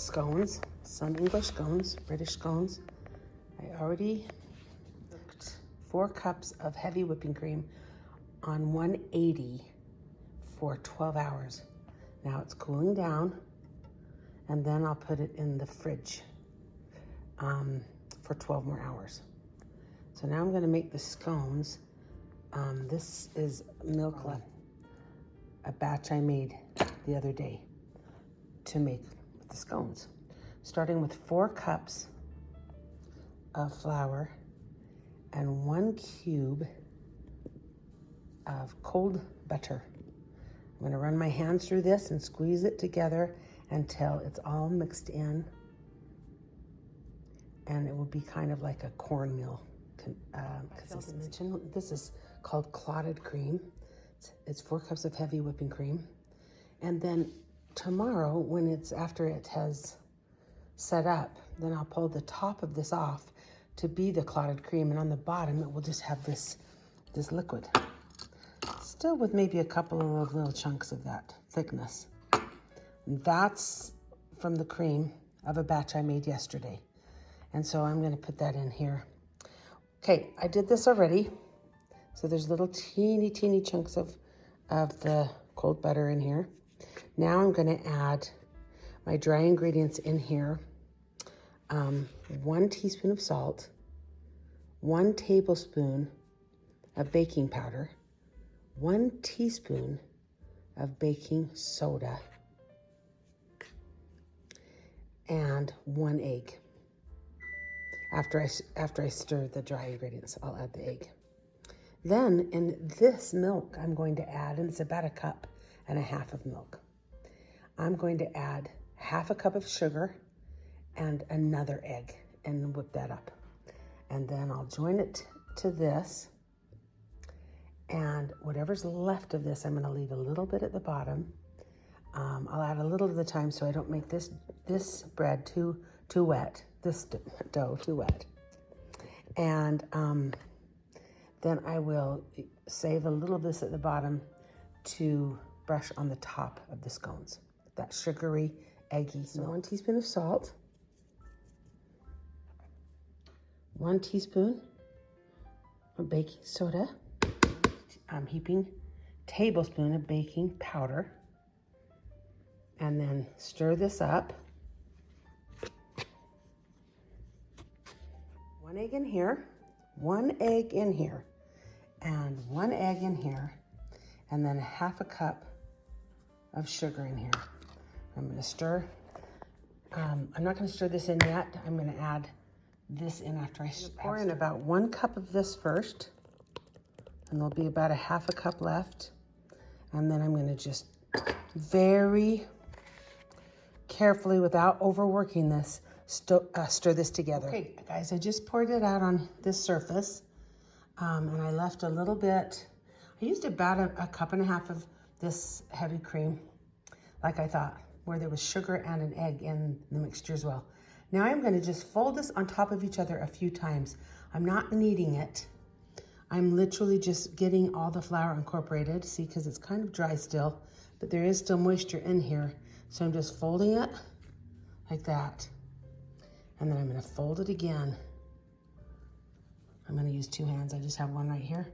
scones, some English scones, British scones. I already cooked 4 cups of heavy whipping cream on 180 for 12 hours. Now it's cooling down, and then I'll put it in the fridge for 12 more hours. So now I'm gonna make the scones. This is milk, a batch I made the other day to make the scones. Starting with 4 cups of flour and 1 cube of cold butter. I'm gonna run my hands through this and squeeze it together until it's all mixed in, and it will be kind of like a cornmeal. This is called clotted cream. It's 4 cups of heavy whipping cream. And then tomorrow, when it's after it has set up, then I'll pull the top of this off to be the clotted cream, and on the bottom it will just have this liquid. Still with maybe a couple of little chunks of that thickness. And that's from the cream of a batch I made yesterday. And so I'm gonna put that in here. Okay, I did this already. So there's little teeny chunks of the cold butter in here. Now I'm gonna add my dry ingredients in here. 1 teaspoon of salt, 1 tablespoon of baking powder, 1 teaspoon of baking soda, and 1 egg. After I stir the dry ingredients, I'll add the egg. Then in this milk, I'm going to add, and it's about 1.5 cups of milk. I'm going to add 1/2 cup of sugar and another egg and whip that up. And then I'll join it to this. And whatever's left of this, I'm gonna leave a little bit at the bottom. I'll add a little at a time so I don't make this bread too wet, this dough too wet. And then I will save a little of this at the bottom to brush on the top of the scones. That sugary, eggy. So 1 teaspoon of salt, 1 teaspoon of baking soda. I'm heaping tablespoon of baking powder, and then stir this up. 1 egg in here, 1 egg in here, and 1 egg in here, and then 1/2 cup of sugar in here. I'm gonna stir. I'm not gonna stir this in yet. I'm gonna add this in after I pour in about 1 cup of this first, and there'll be about 1/2 cup left. And then I'm gonna just very carefully, without overworking this, stir this together. Okay, guys, I just poured it out on this surface, and I left a little bit. I used about 1.5 cups of this heavy cream, like I thought, where there was sugar and an egg in the mixture as well. Now I'm gonna just fold this on top of each other a few times. I'm not kneading it. I'm literally just getting all the flour incorporated. See, because it's kind of dry still, but there is still moisture in here. So I'm just folding it like that. And then I'm gonna fold it again. I'm gonna use 2 hands. I just have 1 right here.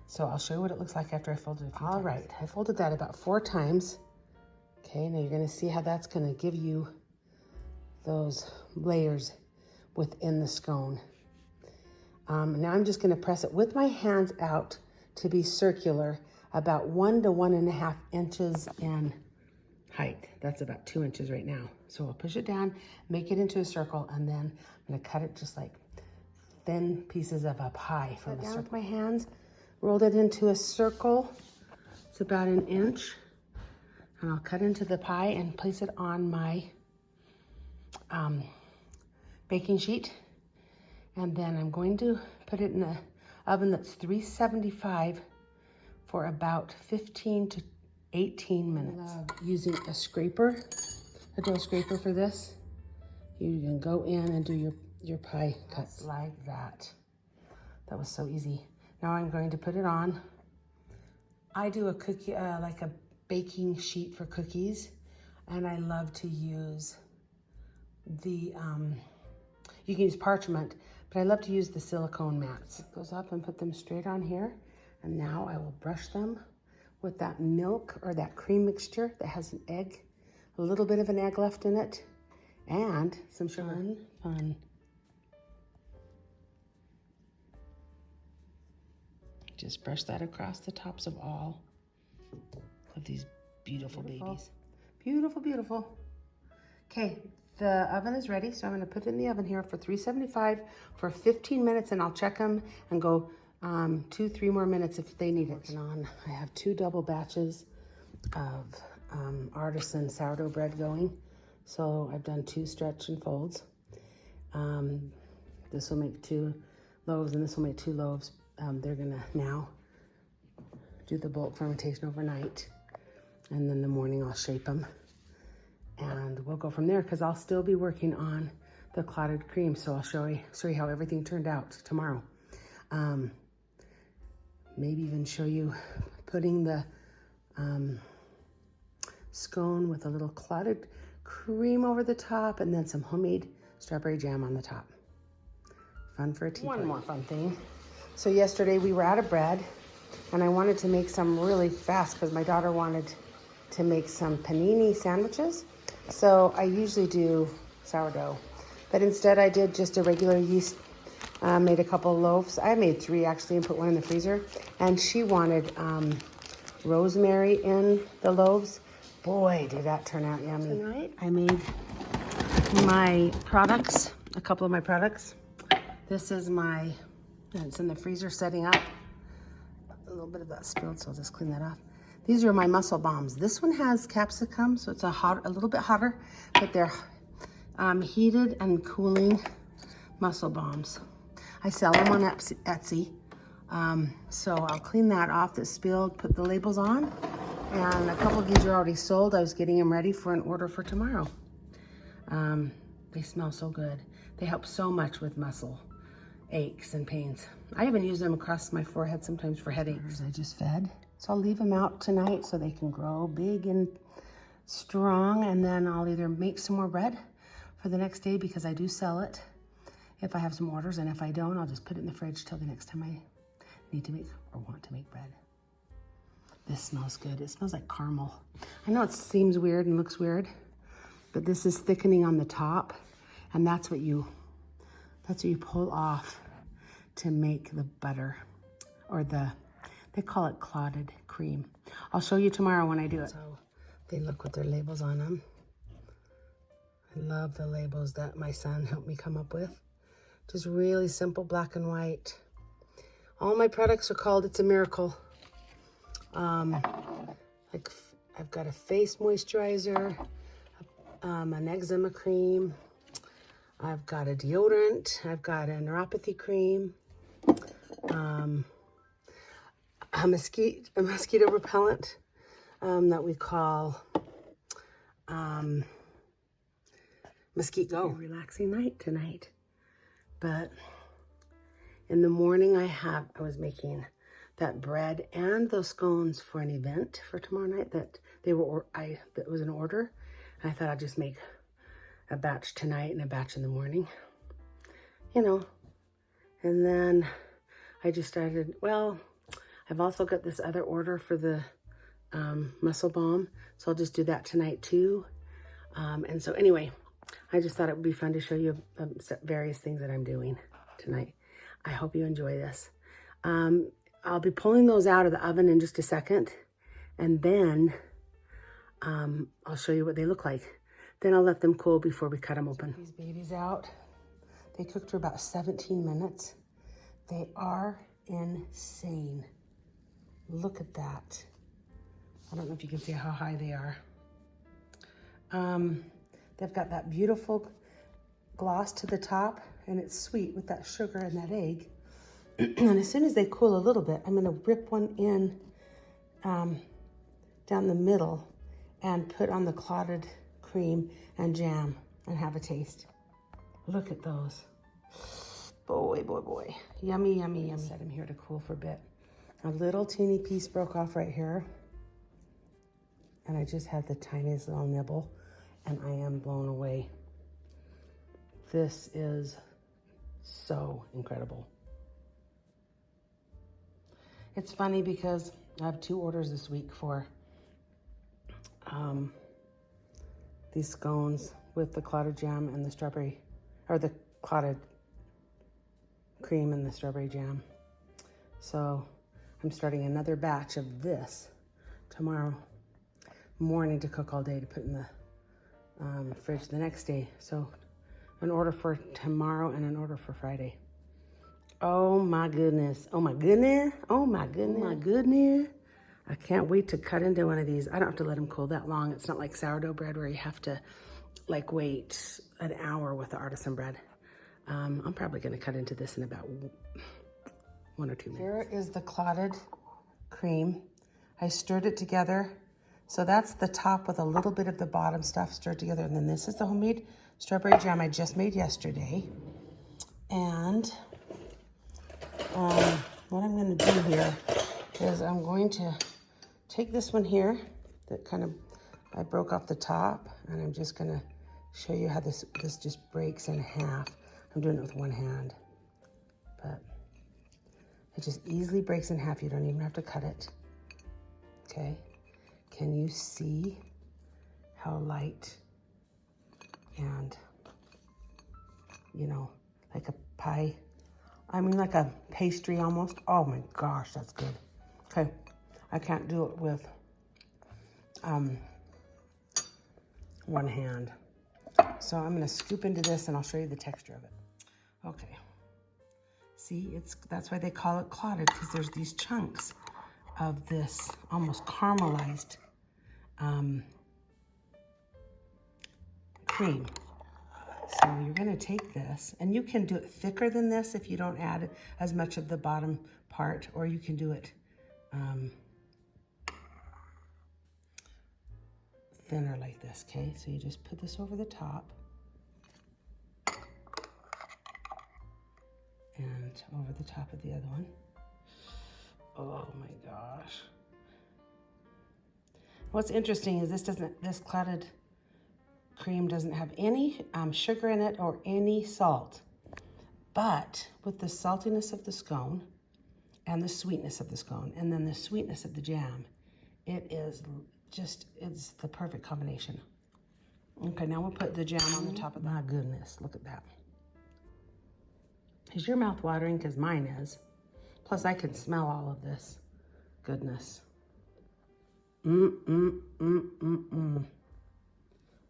So I'll show you what it looks like after I fold it a few times. All right, I folded that about 4 times. Okay, now you're gonna see how that's gonna give you those layers within the scone. Now I'm just gonna press it with my hands out to be circular, about 1 to 1.5 inches in height. That's about 2 inches right now. So I'll push it down, make it into a circle, and then I'm gonna cut it just like thin pieces of a pie from the circle. With my hands, rolled it into a circle. It's about 1 inch. And I'll cut into the pie and place it on my baking sheet. And then I'm going to put it in the oven that's 375 for about 15 to 18 minutes. Using a scraper, a dough scraper for this. You can go in and do your pie cuts like that. That was so easy. Now I'm going to put it on. I do a cookie, like a baking sheet for cookies, and I love to use the, you can use parchment, but I love to use the silicone mats. Pick those up and put them straight on here. And now I will brush them with that milk or that cream mixture that has an egg, a little bit of an egg left in it, and some sugar. Fun. Just brush that across the tops of all of these beautiful babies. Beautiful, beautiful. Okay, the oven is ready, so I'm gonna put it in the oven here for 375 for 15 minutes, and I'll check them and go 2-3 more minutes if they need it. I have 2 double batches of artisan sourdough bread going. So I've done 2 stretch and folds. This will make 2 loaves and this will make 2 loaves. They're gonna now do the bulk fermentation overnight, and then in the morning I'll shape them. And we'll go from there because I'll still be working on the clotted cream. So I'll show you how everything turned out tomorrow. Maybe even show you putting the scone with a little clotted cream over the top and then some homemade strawberry jam on the top. Fun for a tea party. One more fun thing. So yesterday we were out of bread and I wanted to make some really fast because my daughter wanted to make some panini sandwiches. So I usually do sourdough, but instead I did just a regular yeast, made a couple of loaves. I made 3 actually and put 1 in the freezer. And she wanted rosemary in the loaves. Boy, did that turn out yummy. Tonight I made my products, a couple of my products. This is my, it's in the freezer setting up. A little bit of that spilled, so I'll just clean that off. These are my muscle bombs. This one has capsicum, so it's a little bit hotter, but they're heated and cooling muscle bombs. I sell them on Etsy. So I'll clean that off that's spilled, put the labels on, and a couple of these are already sold. I was getting them ready for an order for tomorrow. They smell so good. They help so much with muscle aches and pains. I even use them across my forehead sometimes for headaches. I just fed. So I'll leave them out tonight so they can grow big and strong, and then I'll either make some more bread for the next day because I do sell it if I have some orders, and if I don't, I'll just put it in the fridge till the next time I need to make or want to make bread. This smells good. It smells like caramel. I know it seems weird and looks weird, but this is thickening on the top, and that's what you pull off to make the butter, or they call it clotted cream. I'll show you tomorrow when I do it. So they look with their labels on them. I love the labels that my son helped me come up with. Just really simple, black and white. All my products are called It's a Miracle. Like I've got a face moisturizer, an eczema cream. I've got a deodorant. I've got a neuropathy cream. A mosquito repellent that we call Mesquite Go. Relaxing night tonight. But in the morning I was making that bread and those scones for an event for tomorrow night that that was an order. And I thought I'd just make a batch tonight and a batch in the morning, you know. And then I just started, well, I've also got this other order for the muscle balm, so I'll just do that tonight too. And so anyway, I just thought it would be fun to show you various things that I'm doing tonight. I hope you enjoy this. I'll be pulling those out of the oven in just a second, and then I'll show you what they look like. Then I'll let them cool before we cut them open. These babies out. They cooked for about 17 minutes. They are insane. Look at that. I don't know if you can see how high they are. They've got that beautiful gloss to the top, and it's sweet with that sugar and that egg. And as soon as they cool a little bit, I'm gonna rip one in down the middle and put on the clotted cream and jam and have a taste. Look at those. Boy, boy, boy. Yummy, yummy, yummy. Set them here to cool for a bit. A little teeny piece broke off right here. And I just had the tiniest little nibble, and I am blown away. This is so incredible. It's funny because I have 2 orders this week for these scones with the clotted jam and the strawberry, or the clotted cream and the strawberry jam. So I'm starting another batch of this tomorrow morning to cook all day to put in the fridge the next day. So an order for tomorrow and an order for Friday. Oh my goodness. Oh my goodness. Oh my goodness. Oh my goodness. I can't wait to cut into one of these. I don't have to let them cool that long. It's not like sourdough bread where you have to like wait an hour with the artisan bread. I'm probably gonna cut into this in about 1 or 2 minutes. Here is the clotted cream. I stirred it together. So that's the top with a little bit of the bottom stuff stirred together. And then this is the homemade strawberry jam I just made yesterday. And what I'm gonna do here is I'm going to take this one here that kind of, I broke off the top, and I'm just gonna show you how this just breaks in half. I'm doing it with one hand, but it just easily breaks in half. You don't even have to cut it, okay? Can you see how light and, you know, like a pie, I mean like a pastry almost. Oh my gosh, that's good. Okay, I can't do it with one hand. So I'm gonna scoop into this and I'll show you the texture of it. Okay, see, that's why they call it clotted, because there's these chunks of this almost caramelized cream. So you're gonna take this, and you can do it thicker than this if you don't add as much of the bottom part, or you can do it thinner like this, okay? So you just put this over the top and over the top of the other one. Oh my gosh. What's interesting is this clotted cream doesn't have any sugar in it or any salt. But with the saltiness of the scone and the sweetness of the scone and then the sweetness of the jam, it's the perfect combination. Okay, now we'll put the jam on the top of that. My goodness, look at that. Is your mouth watering? Because mine is. Plus I can smell all of this goodness.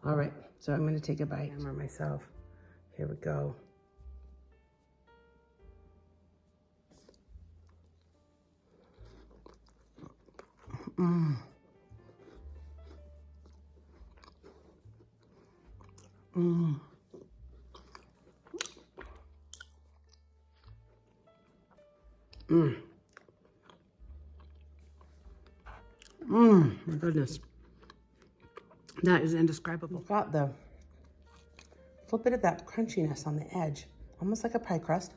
All right, so I'm gonna take a bite. Hammer myself. Here we go. My goodness. That is indescribable. We've got the little bit of that crunchiness on the edge, almost like a pie crust,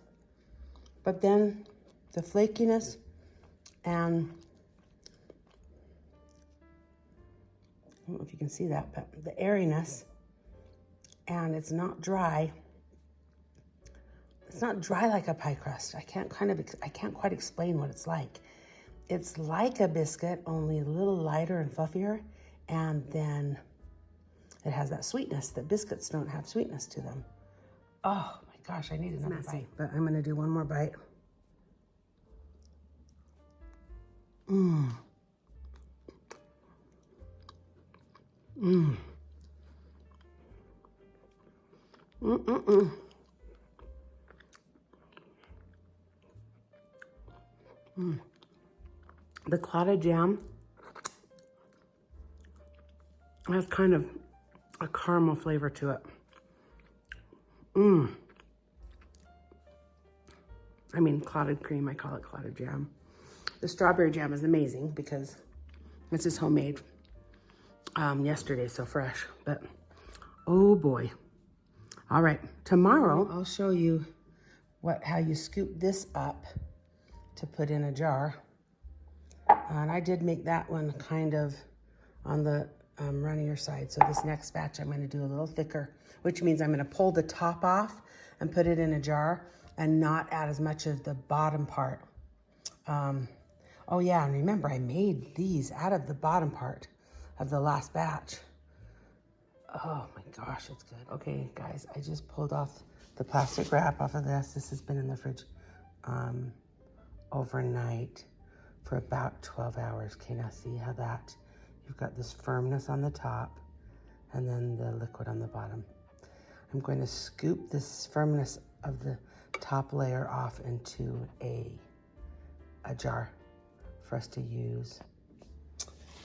but then the flakiness and I don't know if you can see that, but the airiness, and it's not dry. It's not dry like a pie crust. I can't quite explain what it's like. It's like a biscuit, only a little lighter and fluffier, and then it has that sweetness that biscuits don't have sweetness to them. Oh my gosh, I need another bite. But I'm gonna do one more bite. The clotted jam has kind of a caramel flavor to it. I mean, clotted cream, I call it clotted jam. The strawberry jam is amazing because this is homemade yesterday, so fresh, but oh boy. All right, tomorrow I'll show you how you scoop this up to put in a jar. And I did make that one kind of on the runnier side. So this next batch I'm going to do a little thicker, which means I'm going to pull the top off and put it in a jar and not add as much of the bottom part. Oh yeah, and remember I made these out of the bottom part of the last batch. Oh my gosh, it's good. Okay guys, I just pulled off the plastic wrap off of this. This has been in the fridge overnight for about 12 hours. Okay, now see how that, you've got this firmness on the top and then the liquid on the bottom. I'm going to scoop this firmness of the top layer off into a jar for us to use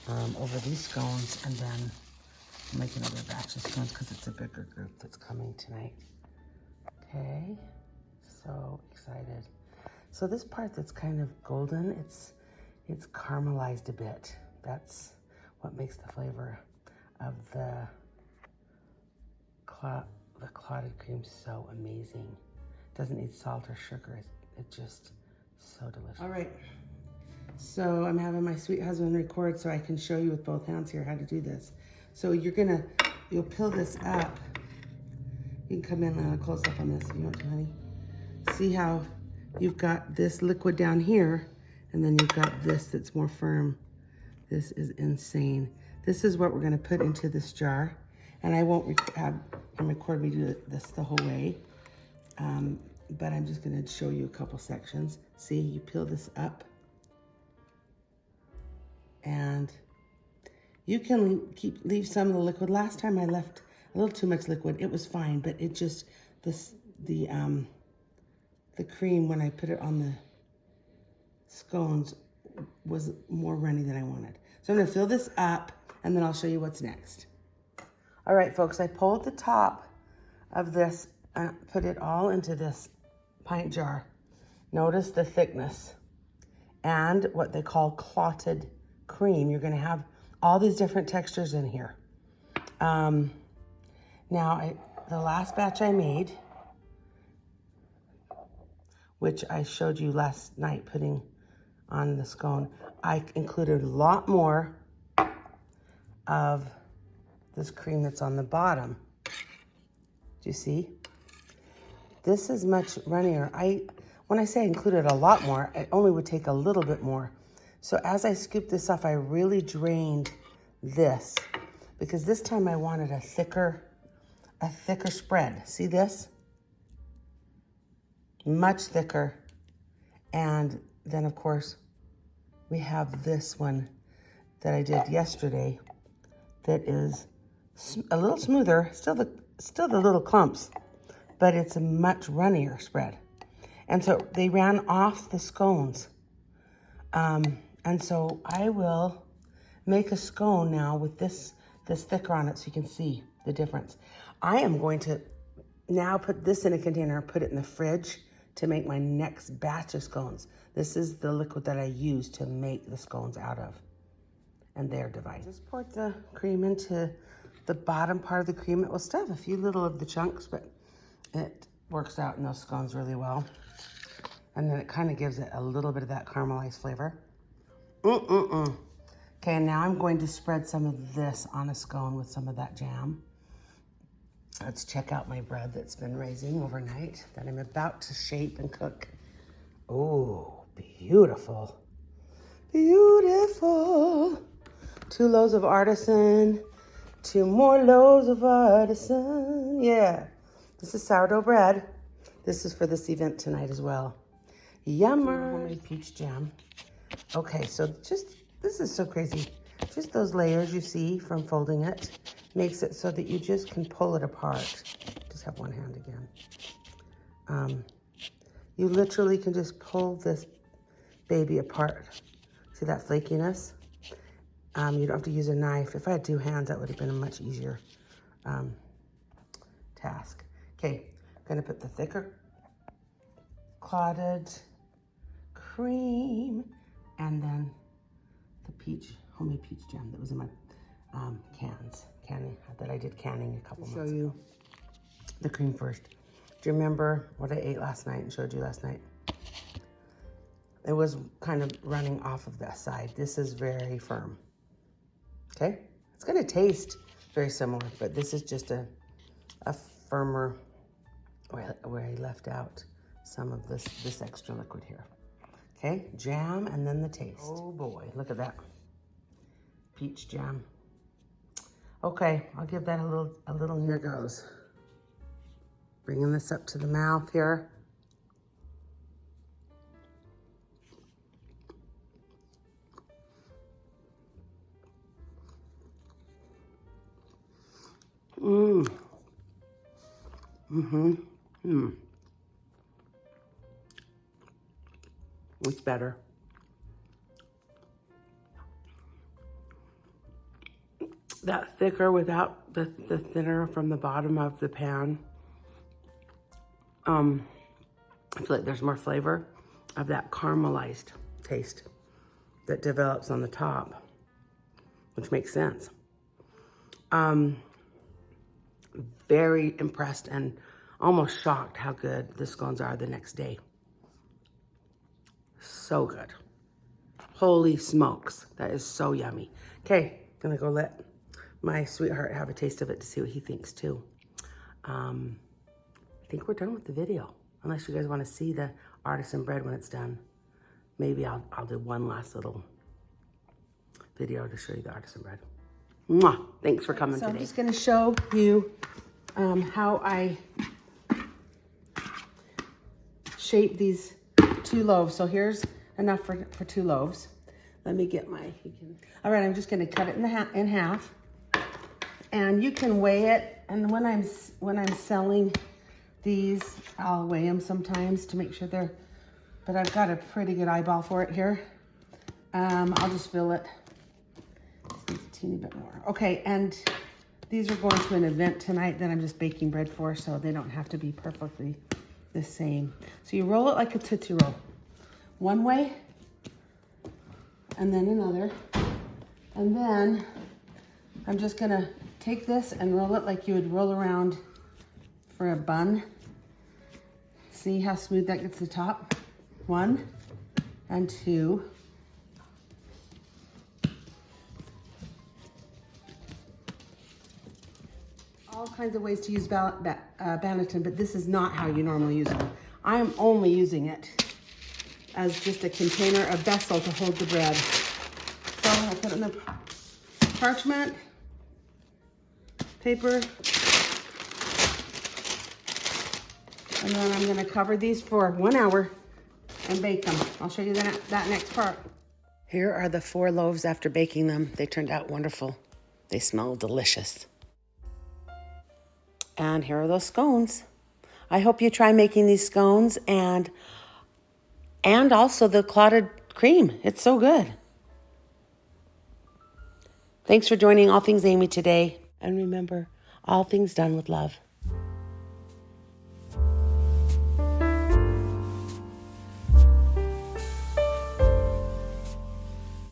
over these scones, and then make another batch of scones because it's a bigger group that's coming tonight. Okay, so excited. So this part that's kind of golden, it's caramelized a bit. That's what makes the flavor of the clotted cream so amazing. It doesn't need salt or sugar. It's just so delicious. All right, so I'm having my sweet husband record so I can show you with both hands here how to do this. So you'll peel this up. You can come in on a close up on this if you want to, honey. See how you've got this liquid down here, and then you've got this that's more firm. This is insane. This is what we're gonna put into this jar. And I won't have him record me do this the whole way. But I'm just gonna show you a couple sections. See, you peel this up. And you can leave some of the liquid. Last time I left a little too much liquid. It was fine, but it just, the cream, when I put it on the scones, was more runny than I wanted. So I'm gonna fill this up, and then I'll show you what's next. All right, folks, I pulled the top of this and put it all into this pint jar. Notice the thickness and what they call clotted cream. You're gonna have all these different textures in here. Now, the last batch I made, which I showed you last night putting on the scone, I included a lot more of this cream that's on the bottom. Do you see? This is much runnier. When I say I included a lot more, it only would take a little bit more. So as I scooped this off, I really drained this, because this time I wanted a thicker spread. See this? Much thicker. And then of course, we have this one that I did yesterday that is a little smoother, still the little clumps, but it's a much runnier spread. And so they ran off the scones. And so I will make a scone now with this thicker on it so you can see the difference. I am going to now put this in a container, put it in the fridge to make my next batch of scones. This is the liquid that I use to make the scones out of. And they're divided. Just poured the cream into the bottom part of the cream. It will still have a few little of the chunks, but it works out in those scones really well. And then it kind of gives it a little bit of that caramelized flavor. Okay, now I'm going to spread some of this on a scone with some of that jam. Let's check out my bread that's been raising overnight that I'm about to shape and cook. Oh, beautiful. Beautiful. 2 loaves of artisan, 2 more loaves of artisan. Yeah, this is sourdough bread. This is for this event tonight as well. Yummer. Homemade peach jam. Okay, so this is so crazy. Just those layers you see from folding it makes it so that you just can pull it apart. Just have one hand again. You literally can just pull this baby apart. See that flakiness? You don't have to use a knife. If I had 2 hands, that would have been a much easier task. Okay, I'm gonna put the thicker clotted cream and then the homemade peach jam that was in my canning that I did canning a couple months ago. Show you the cream first. Do you remember what I ate last night and showed you last night? It was kind of running off of that side. This is very firm. Okay, It's gonna taste very similar, but this is just a firmer, where I left out some of this extra liquid here. Okay, jam and then the taste. Oh boy, look at that. Peach jam. Okay, I'll give that a little, here goes. Bringing this up to the mouth here. Mmm. Mm-hmm. Mm. It's better. That thicker without the thinner from the bottom of the pan. I feel like there's more flavor of that caramelized taste that develops on the top, which makes sense. Very impressed and almost shocked how good the scones are the next day. So good. Holy smokes, that is so yummy. Okay, gonna go let my sweetheart have a taste of it to see what he thinks too. I think we're done with the video. Unless you guys want to see the artisan bread when it's done. Maybe I'll do one last little video to show you the artisan bread. Mwah! Thanks for coming today. I'm just gonna show you how I shape these 2 loaves. So here's enough for 2 loaves. Let me get my, all right, I'm just gonna cut it in half. And you can weigh it, and when I'm selling these, I'll weigh them sometimes to make sure they're, but I've got a pretty good eyeball for it here. I'll just fill it just needs a teeny bit more. Okay, and these are going to an event tonight that I'm just baking bread for, so they don't have to be perfectly the same. So you roll it like a Tootsie Roll. One way, and then another. And then I'm just gonna take this and roll it like you would roll around for a bun. See how smooth that gets to the top? 1 and 2. All kinds of ways to use Banneton, but this is not how you normally use them. I am only using it as just a container, a vessel to hold the bread. So I put it in the parchment paper, and then I'm gonna cover these for 1 hour and bake them. I'll show you that next part. Here are the 4 loaves after baking them. They turned out wonderful. They smell delicious. And here are those scones. I hope you try making these scones and also the clotted cream. It's so good. Thanks for joining All Things Amy today. And remember, all things done with love.